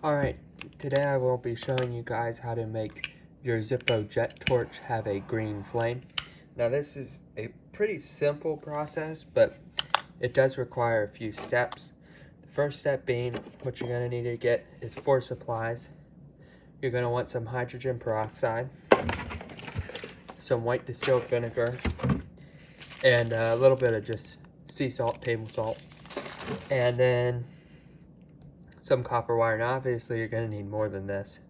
Alright, today I will be showing you guys how to make your Zippo jet torch have a green flame. Now this is a pretty simple process, but it does require a few steps. The first step being, what you're going to need to get is 4 supplies. You're going to want some hydrogen peroxide, some white distilled vinegar, and a little bit of just sea salt, table salt, and then some copper wire. Now obviously you're going to need more than this.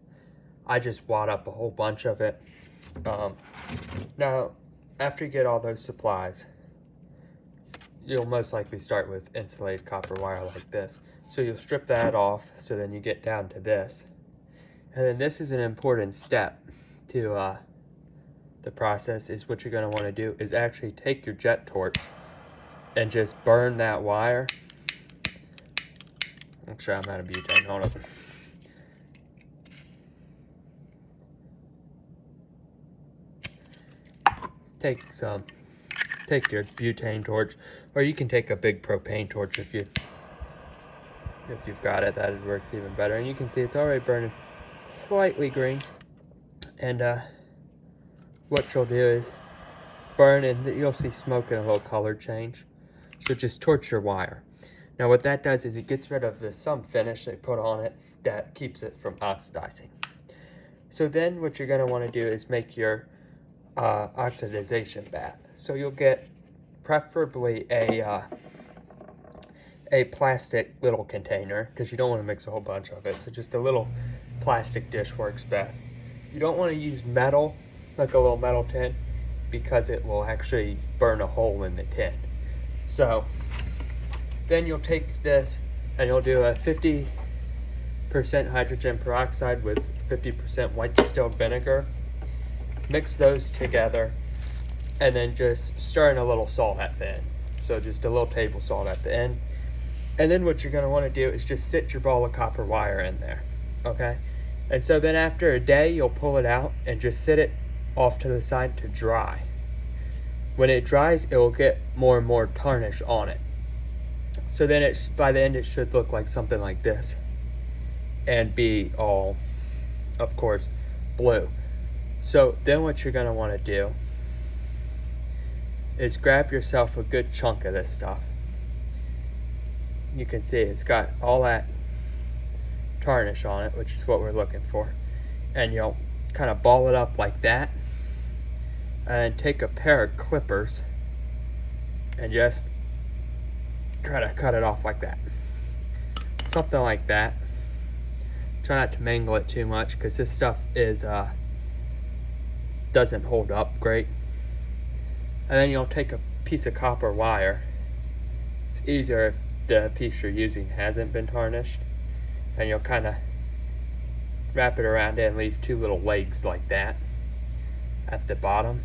I just wad up a whole bunch of it. Now after you get all those supplies, you'll most likely start with insulated copper wire like this. So you'll strip that off, so then you get down to this. And then this is an important step to the process. Is what you're going to want to do is actually take your jet torch and just burn that wire. Actually, I'm out of butane. Hold up. Take your butane torch, or you can take a big propane torch if you've got it. That works even better. And you can see it's already burning slightly green. And what you'll do is burn, and you'll see smoke and a little color change. So just torch your wire. Now what that does is it gets rid of the some finish they put on it that keeps it from oxidizing. So then what you're going to want to do is make your oxidation bath. So you'll get preferably a plastic little container, because you don't want to mix a whole bunch of it. So just a little plastic dish works best. You don't want to use metal, like a little metal tin, because it will actually burn a hole in the tin. So then you'll take this and you'll do a 50% hydrogen peroxide with 50% white distilled vinegar. Mix those together and then just stir in a little salt at the end. So just a little table salt at the end. And then what you're going to want to do is just sit your ball of copper wire in there. Okay? And so then after a day, you'll pull it out and just sit it off to the side to dry. When it dries, it will get more and more tarnish on it. So then by the end it should look like something like this and be all, of course, blue. So then what you're going to want to do is grab yourself a good chunk of this stuff. You can see it's got all that tarnish on it, which is what we're looking for. And you'll kind of ball it up like that, and take a pair of clippers and just try to cut it off like that. Something like that. Try not to mangle it too much, because this stuff is doesn't hold up great. And then you'll take a piece of copper wire. It's easier if the piece you're using hasn't been tarnished. And you'll kind of wrap it around it and leave 2 little legs like that at the bottom.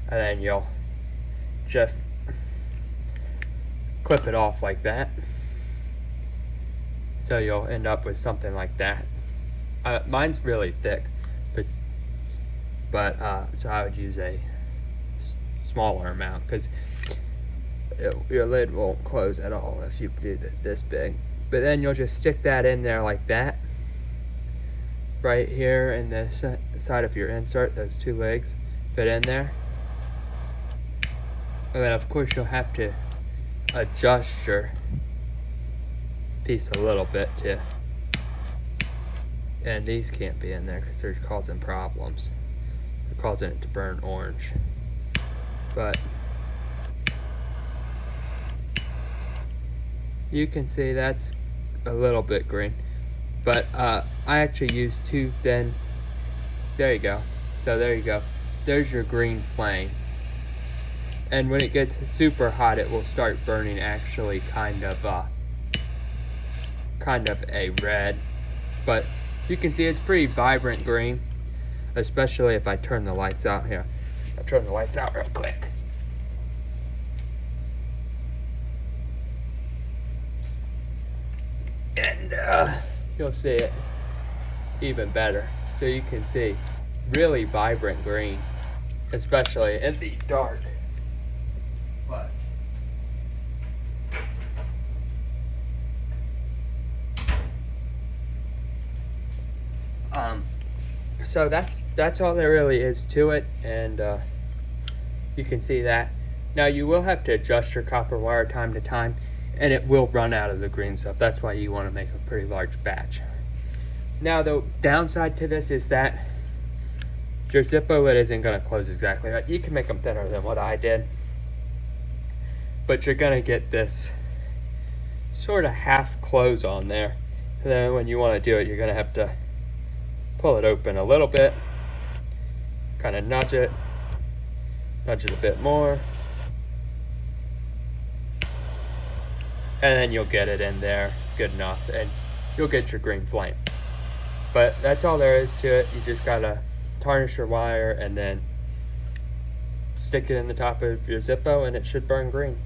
And then you'll just clip it off like that. So you'll end up with something like that. Mine's really thick, but so I would use a smaller amount, because your lid won't close at all if you do this big. But then you'll just stick that in there like that, right here in the side of your insert. Those 2 legs fit in there. And then of course you'll have to adjust your piece a little bit too. And these can't be in there because they're causing problems. They're causing it to burn orange. But you can see that's a little bit green. But I actually used 2 thin. There you go. So there you go. There's your green flame. And when it gets super hot, it will start burning actually kind of a red. But you can see it's pretty vibrant green, especially if I turn the lights out here. I'll turn the lights out real quick. And you'll see it even better. So you can see really vibrant green, especially in the dark. But So that's all there really is to it, and you can see that. Now you will have to adjust your copper wire time to time, and it will run out of the green stuff. That's why you want to make a pretty large batch. Now the downside to this is that your Zippo lid isn't going to close exactly right. You can make them thinner than what I did, but you're going to get this sort of half close on there. And then when you want to do it, you're going to have to pull it open a little bit, kind of nudge it a bit more, and then you'll get it in there good enough, and you'll get your green flame. But that's all there is to it. You just gotta tarnish your wire and then stick it in the top of your Zippo, and it should burn green.